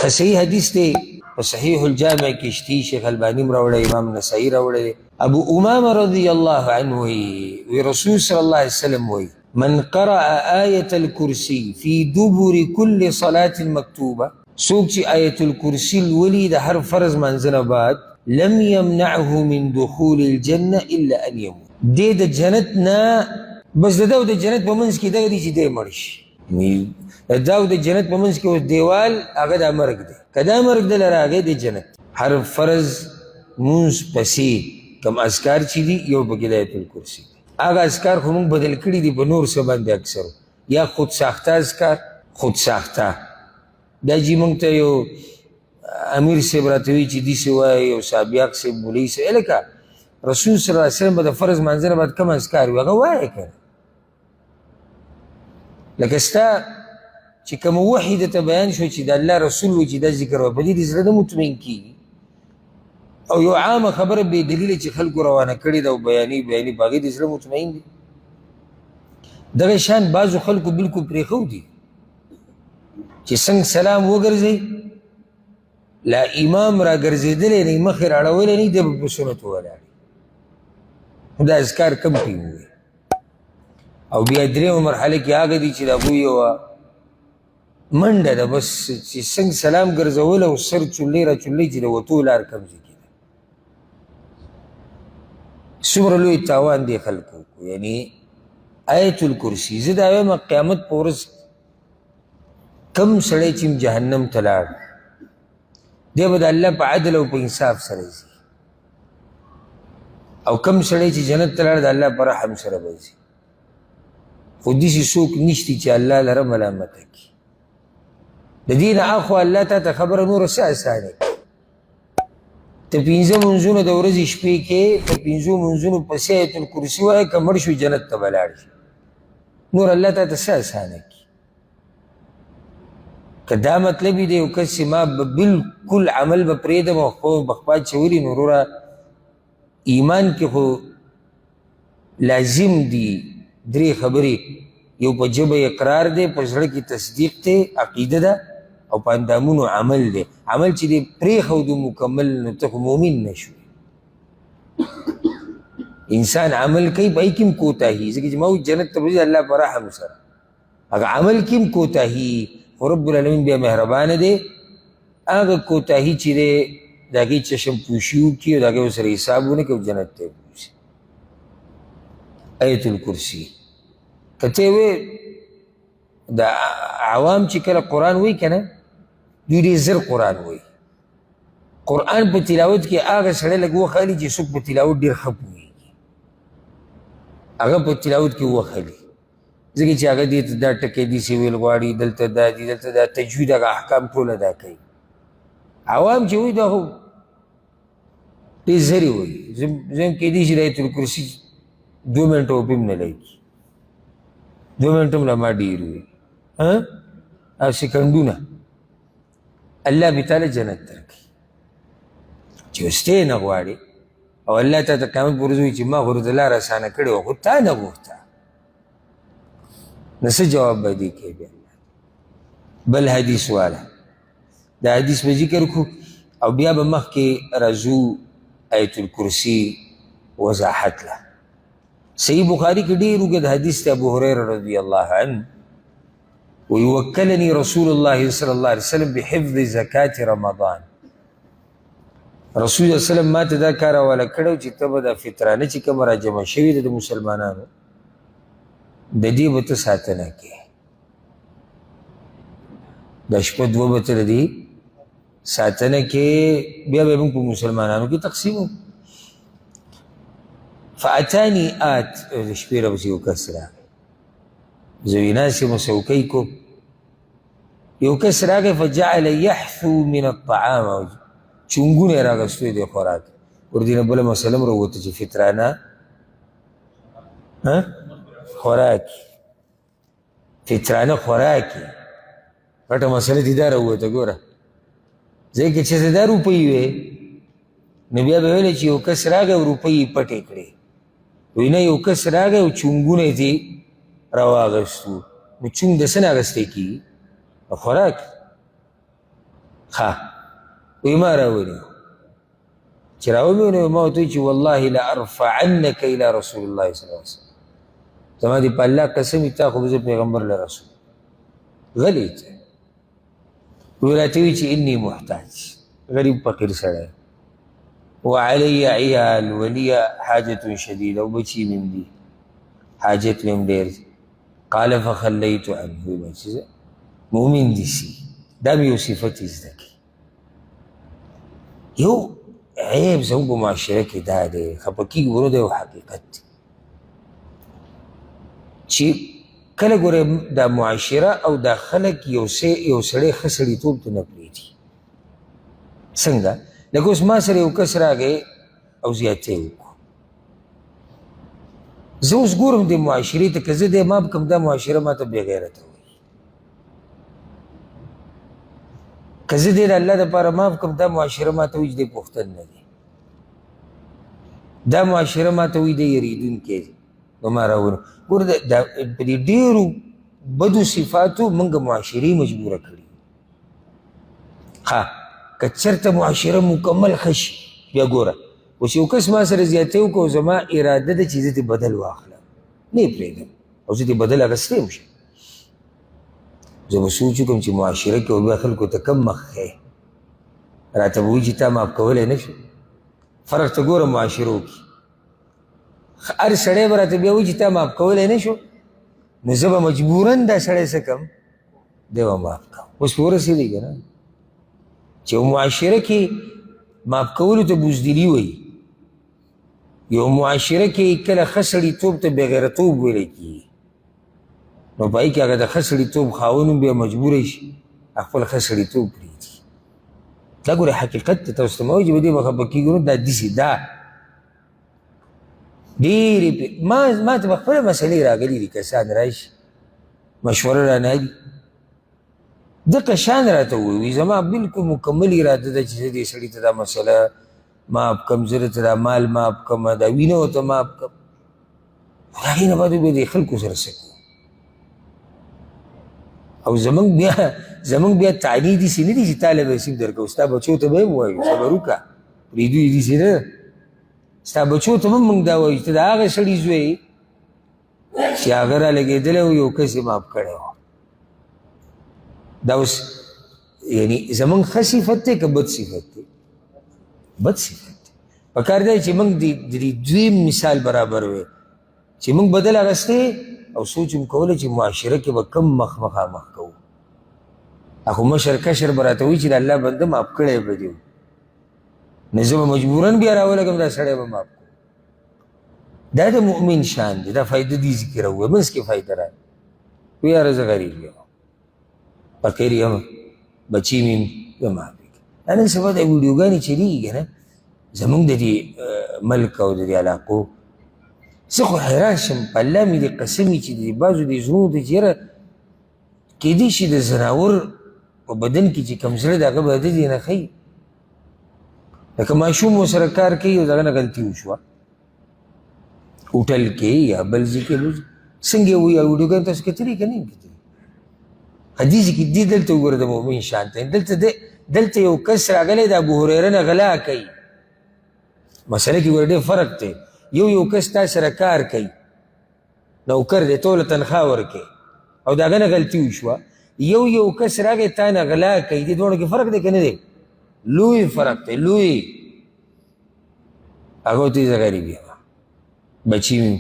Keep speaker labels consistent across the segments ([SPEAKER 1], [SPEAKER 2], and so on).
[SPEAKER 1] صحیح حدیث دی په صحیح الجامع کې شتی، شیخ البانی راوړی، امام نسائی راوړی. ابو امامه رضی الله عنه وی رسول صلی الله علیه وسلم وی من قرأ آیة الکرسی فی دبر کل صلاة مکتوبه، څوک چې آیة الکرسی لولي د هر فرض منځنه بعد، لم یمنعه من دخول الجنه الا ان يموت، دی د جنت نه بس د جنت په منځ کې دغه دی چې دی مړ شي. د جنت په منځ کې اوس دیوال هغه د مرګ دی، که دا مرګ دی راغی د جنت. هر فرض مونځ پسې کم اذکار چې دي یو پکې د آیت الکرسی دی. هغه اذکار خو مونږ بدل کړي دي په نور څه باندې اکثرو، یا خود ساخته اذکار، خود ساخته دا جي مونږ ته یو امیر صاحب راته وایي چې داسې وایي، یو سابیاق صاحب مولوي صاحب لکه رسول صلی الله علیه وسلم به د فرض منځنه بعد کوم اذکار وي هغه وایه که لکه ستا چې کوم وحي درته بیان شو چې د الله رسول وایي چې دا ذکر وایي، په دې دې زړه نه مطمئن کېږي. او یو عامه خبره بې دلیله چې خلکو روانه کړې ده او بیانې په هغې دې زړه مطمئن دي. دغه شان بعضو خلکو بلکل پرېښودي چې څنګه سلام وګرځئ، لا امام را ګرځېدلی نه مخې راړولی نه دی به په سنتو ولاړ، دا اذکار کم پې ووایي. او بیا درېیمه مرحله کې هغه دي چې د هغوی یوه منډه ده، بس چې څنګه سلام ګرځول او سر چولۍ را چولۍ چې د وتو لار کم ځای کې ده. څومره لوی تاوان دی خلکو. یعنی آیت الکرسی زه دا وایم قیامت په ورځ کم سړی چې جهنم ته لاړ دی به د الله په عدل او په انصاف سره ځي، او کم سړی چې جنت ته لاړ د الله په رحم سره به ځي. خو داسې څوک نشته چې الله لره ملامته کړي. د دې نه اخوا الله تا ته خبره نوره څه اسانه کړي. ته پنځه منځونه د ورځې شپې کې په پنځو منځونو پسې آیت الکرسي وایه که مړ شو جنت ته به لاړ شي. نور الله تا ته څه اسانه کړي. که دا مطلب دی یو کس چې ما بلکل عمل به پرېږدم او خپل به خپل چولي، نو وروره ایمان کې خو لازم دي درې خبرې، یو په ژبه اقرار دی، په زړه کې تصدیق دی، عقیده ده، او په اندامونو عمل دی. عمل چې دی پرېښودو مکمل نو ته خو مؤمن نه شوې. انسان عمل کوي په هغې کې هم کوتاهي، ځکه چې ما وایي جنت ته به ځي الله په رحم سره، هغه عمل کې هم کوتاهي، خو رب العالمین بیا مهربانه دی. هغه کوتاهي چې دی د هغې چشم پوشي وکړي او د هغې ورسره حساب ونه کړي او جنت ته یې بوځي. آیت الکرسی که ته وې د عوام چې کله قرآن وایي که نه دوی ډېر زر قرآن وایي. قرآن په تلاوت کې هغه سړی لږ وخالي چې څوک په تلاوت ډېر ښه پوهېږي، هغه په تلاوت کې وخالي، ځکه چې هغه دې ته دا ټکی داسې ویل غواړي، دلته دا دي، دلته دا تجوید، هغه احکام ټول ادا کوي. عوام چې وایي دا خو ډېر زرې وایي. زه هم کیدای شي د آیت الکرسي 2 منټه وپې هم نه لګي، 2 منټه هم له ما ډېر وي او سکندونه. الله به تعالی جنت درکوي چې اوس ته یې نه غواړې او الله تا ته قیامت پر ورځ وایي چې ما خو درته لاره اسانه کړې وه خو تا نه غوښته، نو څه جواب به دې کوې بیا؟ بل حدیث والا دا حدیث به ذکر کړو او بیا به مخکې راځو آیت الکرسی وضاحت له. صحیح بخاری کې ډېر اوږد حدیث دی، ابو هریره رضی الله عنه وی وکلني رسول الله صلی الله علیه وسلم بحفظ زکات رمضان. رسول الله صلی الله علیه وسلم ما ته دا کار حواله کړی چې ته به دا فطرانه چې کومه راجمع شوې ده د مسلمانانو د دې به ته ساتنه کوې، دا شپه 2 به ته د دې ساتنه کوې، بیا به یې موږ په مسلمانانو کې تقسیمو. فاتانی آت د شپې راپسې یو کس راغی، زه وی ناست یم څوکۍ کوم، یو کس راغی فجعل یحثو من الطعام، چونګونه یې راغوستوی دی خوراک. ورځې نه بله مسله م راووته چې فطرانه خوراکي، فطرانه خوراکي غټه مسله دې دا راووته. ګوره ځای کې چې زه دا روپۍ وې نو بیا به ویلی چې یو کس راغی او روپۍ یې پټې کړې، وی نه یو کس راغی او چونګونه یې دې راواغستو. نو چونګ د څه نه اخیستی کېږي؟ خوراک. ښه وایي ما راونیو چې راومې ما ورته وایي چې والله لارفعنک الی رسول الله صلی الله علیه وسلم زما دې په الله قسم وي تا خو به زه پیغمبر له رسول غلی ته وی راته وایي چې انی محتاج غریب فقیر سړی وعلی عیال ولی حاجة شدیده او بچي مې هم دي حاجت مې هم ډېر قال فخلیت عنه وی چې مؤمن دي سي دا مې یو صفت یې زده کړي یو عیب زموږ په معاشره کې دا دی خفه کېږي ورو دا یو حقیقت دی چې کله ګوره دا معاشره او دا خلک یو سړی ښه سړیتوب ته نه پرېږدي څنګه لکه اوس ما سره یو کس راغی او زیاتې وکړو زه اوس ګورم دې معاشرې ته که زه دې ماف کړم دا معاشره ما ته بې غیرته وایي که زه دې د الله دپاره ماف کړم دا معاشره ما ته وایي چې دی پوښتن نه دی دا معاشره ما ته وایي دی یریدونکی دی نو ما راونه ګوره په دې ډېرو بدو صفاتو موږ معاشرې مجبوره کړي ښه که چېرته معاشره مکمل ښه شي بیا ګوره اوس یو کس ما سره زیاتې وکړو زما اراده ده چې زه دې بدل واخلم نه یې پرېږدم او زه دې بدل اخیستی هم شم زه به سوچ وکړم چې معاشره کې بیا خلکو ته کم مخ ښیې راته به وایي چې تا ماف کولی نه شو فرق ته ګوره معاشرو کې هر سړی به راته بیا وایي چې تا ماف کولی نه شو نو زه به مجبوراً دا سړی څه کړم دی به ماف کړم اوس پې ورسېدی که نه چې یو معاشره کې ماف کولو ته بزدلي وایي یو معاشره کې کله ښه سړیتوب ته بېغیرتوب ویلی کېږي نو په هغې کې هغه د ښه سړیتوب خاوند هم بیا مجبوری شي خپل ښه سړیتوب پرېږدي دا ګوره حقیقت ته تاسو ته مه وایي چې په دې به خفه کېږو نو دا داسې دا ډېرې ما ته به خپله مسلې راغلي دي کسان راشي مشوره رانه دي دقه شان راته ووایي زما بلکل مکمل اراده ده چې زه دې سړي ته دا مسله ماف کړم زه درته دا مال ماف کړم دا وینه ورته ماف کړم د هغې نه بعد بیا د خلکو سره څه کوو او زمونږ بیا تعنی داسې نه دي چې تا له به نصیب درکوو ستا بچو ته به هم وایو صبر وکړه پرېږدو یې داسې نه ستا بچو ته هم موږ دا وایو چې ته د هغه سړي زوی چې هغه را لګېدلی و یو کس یې ماف کړی و دا اوس یعنی زمونږ ښه صفت دی که بد صفت دی بد صفت دی پکار دی چې موږ د دې دویم مثال برابر وی چې موږ بدل اخیستی او سوچ هم کولی چې معاشره کې به کم مخامخ کوو خو مشر کشر به راته وایي چې د الله بنده ماف کړی به دی نو زه به مجبوراً بیا راولګم دا سړی به ماف کړو دا د مؤمن شان دی دا فایده دې ذکر ووایه منځ کې فایده راغی وی یاره زه غریب یم فقیر یم بچي مې یم ماف کړي دا نن سبا دا ویډیوګانې چلېږي که نه زمونږ د دې ملک او د دې علاقو زه خو حیران شم په الله مې دې قسم وي چې د بعضو دې زړونو ته چې یاره کیدای شي د زناور په بدن کې چې کوم زړه د هغه به د دې نه ښایي لکه ماشوم ورسره کار کوي او د هغه نه غلطي وشوه هوټل کې یا بل ځای کې څنګه یې وایي ویډیوګانې تاسو کتلي که نه کتلي حدیث کې دې دلته وګوره د مؤمن شان ته دلته یو کس راغلی د ابوهریره نه غلا کوي مسله کې ګوره ډېر فرق دی یو کس تا سره کار کوي نوکر دی ته له تنخوا ورکوې او د هغه نه غلطي وشوه یو کس راغی تا نه غلا کوي دې دواړو کې فرق دی که نه دی لوی فرق دی لوی هغه ورته زه غریب یم بچي مې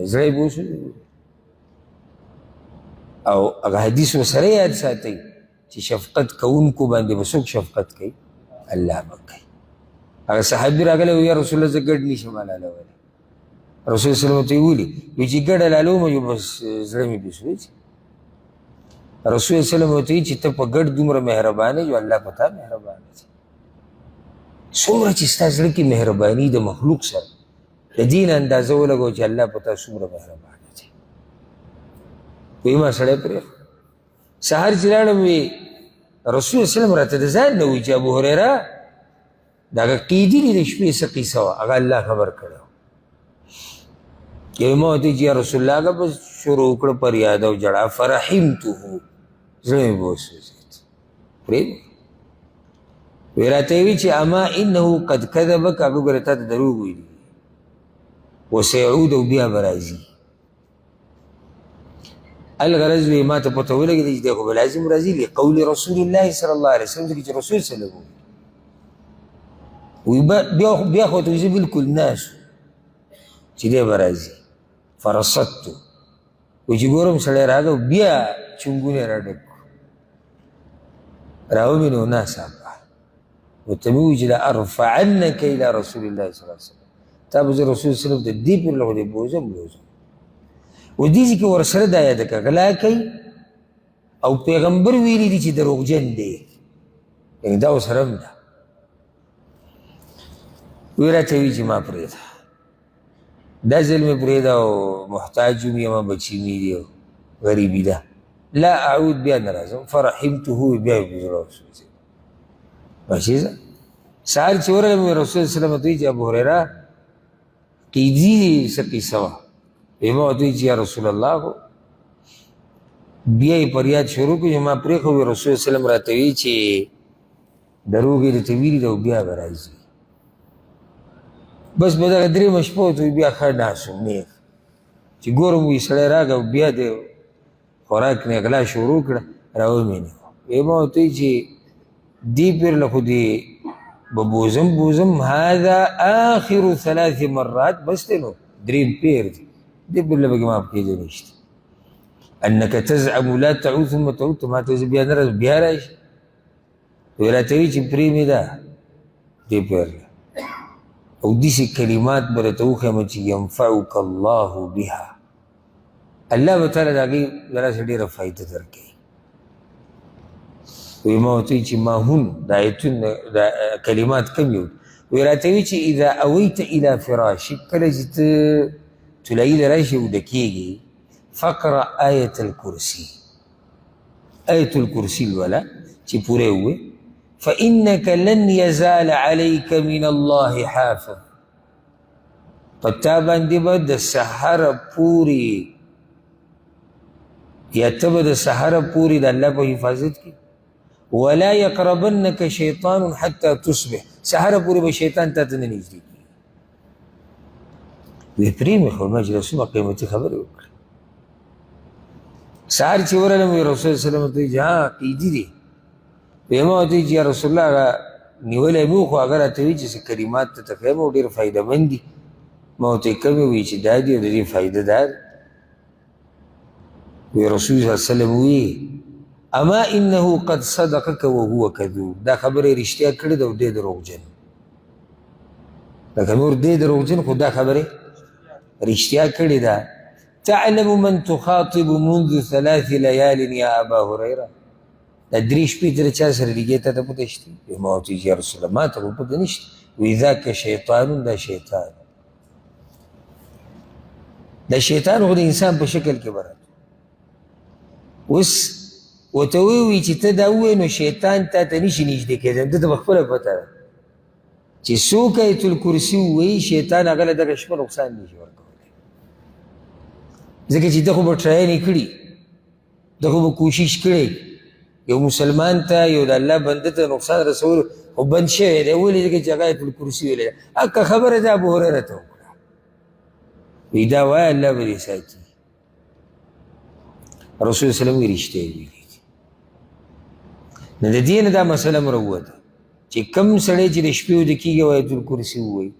[SPEAKER 1] زړه یې بوسو او هغه حدیث ورسره یاد ساتئ چې شفقت کوونکو باندې به څوک شفقت کوي الله به کوي هغه صحابي راغلی و یا رسول الله زه ګډ نشم حلالولی رسول صلی الله ته یې ویلي وایي چې ګډ حلالوم یو بس زړه مې بېسو رسول صلی الله ورته وایي چې ته په ګډ دومره مهربانه یې الله په تا مهربانه دی څومره چې ستا زړه کې مهرباني د مخلوق سره د دې نه اندازه ولګوه چې الله په تا څومره مهربانه دی وایي ما سړی پرېښود سهار چې لاړم وی رسول وسلم راته د ځان نه وایي چې ابوهریره د هغه قیدي دي د شپې څه قیصه وه هغه الله خبر کړی و یو ما ورته چې یا رسول الله هغه به شروع وکړه فریاد او ژړا فرحمته زړه مې به وسوځېد پرېږدې وی راته وی چې اما انه قد کذبک، هغه ګوره تا ته دروغ ویلي، وسيعود او بیا به راځي. الغرض وی ما ته پته ولګېده چې دی خو به لازم راځي لقول رسول الله صلی الله علیه وسلم، ځکه چې رسول صلی الله وی بیا خو ته زه بلکل ناسو چې دی به راځي. فرصدتو، وی چې ګورم سړی راغی بیا چونګونه راډک راومې نو ناڅاپه ورته مې وویل چې لارفعنک الی رسول الله صلی الله علیه وسلم، تا به زه رسول صلی الله علیه وسلم ته دې پورې له خدای بوځم. و دې ځای کې ورسره دا یاده کړه غلا کوي او پیغمبر ویلي دي چې دروغجن دی، یعنې دا ورسره هم ده. وی راته وي چې ما پرېږده، دا ځل مې پرېږده او محتاج یم یم بچي مې دي او غریبي ده، لا اعود بیا نه راځم. فرحمته، بیا مې زړه وسوځېد. ماشي سهار چې ورغلم رسول صلی الله علیه وسلم ته وایي چې ابو هریره قیدي څه قصه وه؟ وی ما ورته وایي چې یا رسول الله، خو بیا یې فریاد شروع کړو چې ما پرېښه. وی رسول صلی الله علیه وسلم راته وایي چې دروغ یې درته ویلي ده او بیا به راځي. بس په دغه درېیمه شپه ورته بیا ښه ناست وم نیغ چې ګورم وی سړی راغی او بیا د خوراک نه غلا شروع کړه، راومې نه. وی ما ورته وایي چې دې پیر له خو دې به بوزم هذا آخر 3 مرات، بس دی نو درېیم پیر دی، دې پیر له پکې معاف کېدی نشته. انک تزعم لا تعود ثم تعود، ته ما ته زه بیا نه راځم بیا راشي. وی راته وایي چې پرې مې ده دې پیر له او داسې کلمات به درته وښیم چې ینفعک الله بها، الله به تعالی د هغې دلاسې ډېره فایده درکوي. وی ما ورته وایي چې ماهون د آیتون د کلمات کم یو. وی راته وایي چې اذا اویت الى فراشک، کله چې ته طلایي له راشي اوده کېږي، فقرأ آیة الکرسي، آیة الکرسي لوله چې پوره ووایي. فإنك لن يزال عليك من الله حافظ، پتا باندې به د سحر پوری یا ته به د سحر پوری د الله په حفاظت کې. ولا يقربنك شيطان حتى تصبح، سحر پوری به شیطان تا ته نه نږدې کېږي. وی پرېمې خو ما چې رسول قیمتي خبرې وکړې. سحر چې ورغلم وی رسول صلی الله علیه وسلم ته وایي چې ها قیدي دی. وی ما ورته وایي چې یا رسول الله هغه نیولی مې و، خو هغه راته وایي چې څه کلمات ته ښیم او ډېر فایده مند دي. ما ورته کمې وایي چې دا دي او د دې فایده دا ده. وی رسول صلی الله علیه وسلم وی اما انه قد صدقك وهو كذوب، دا خبره رښتیا کړې ده او دی دروغجن. لکه نور دی دروغجن، خو دا خبرې رښتیا کړې ده. تعلم من تخاطب منذ 3 ليال يا ابا هريره، دا 3 شپې تر چا سره لګې ته ته پته شته؟ ما ورته وایي یا رسول الله ما ته خو پته نشته. وی ذاک شیطان، دا شیطان، دا شیطان خو د انسان په شکل کې به راځي. اوس ورته ووایي چې ته دا ووایې نو شیطان تا ته نشي نږدې کېدی، ده ته به خپله پته ده چې څوک آیت الکرسي ووایي شیطان هغه له دغه شپه نقصان نشي ورکولی، ځکه چې ده خو به ټراینې کړي، ده خو به کوشش کړی یو مسلمان ته یو د الله بنده ته نقصان رسول خو بند شوی دی. ولې؟ ځکه چې هغه آیت الکرسي ویلی ده. که خبره ده ابو هریره ته وکړه، وی دا وایه الله به دې ساتي. رسول صلی الله علیه وسلم وی رښتیا یې ویلي. نو د دې نه دا مسله مروته چې کوم سړی چې د شپې وده کېږي او آیت الکرسي ووایي،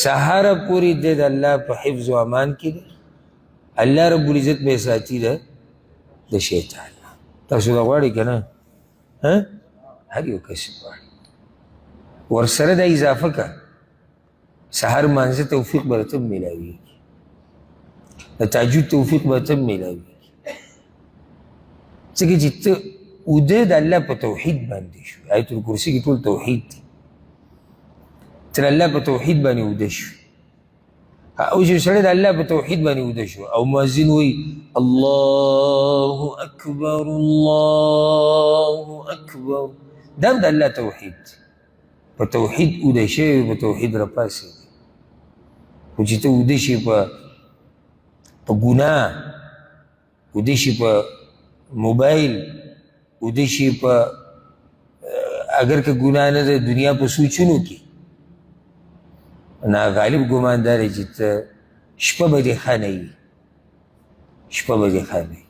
[SPEAKER 1] سهاره پورې دی د الله په حفظ و امان کې دی. الله رب العزت به یې ساتي ده د شیطان. تاسو دا غواړئ که نه؟ هر یو کس غواړي. ورسره دا اضافه که سهار مانځه توفیق به راته میلاویږي، د تهجد توفیق به راته میلاویږي، ځکه چې ته اوده د الله په توحید باندې شو. آیت الکرسي کې ټول توحید دی، ته د الله په توحید باندې اوده شو. او چې سړی د الله په توحید باندې اوده شو او مؤذن وایي الله اکبر الله اکبر، دا هم د الله توحید دی. په توحید اوده شوی، په توحید راپاڅېږي. خو چې ته اوده شي په ګناه، اوده شي په موبایل، اوده شي په اگر که ګناه نه ده دنیا په سوچونو کې ناغالب ګمان دا دی چې ته شپه به دې ښه نه وي، شپه به دې ښه نه وي.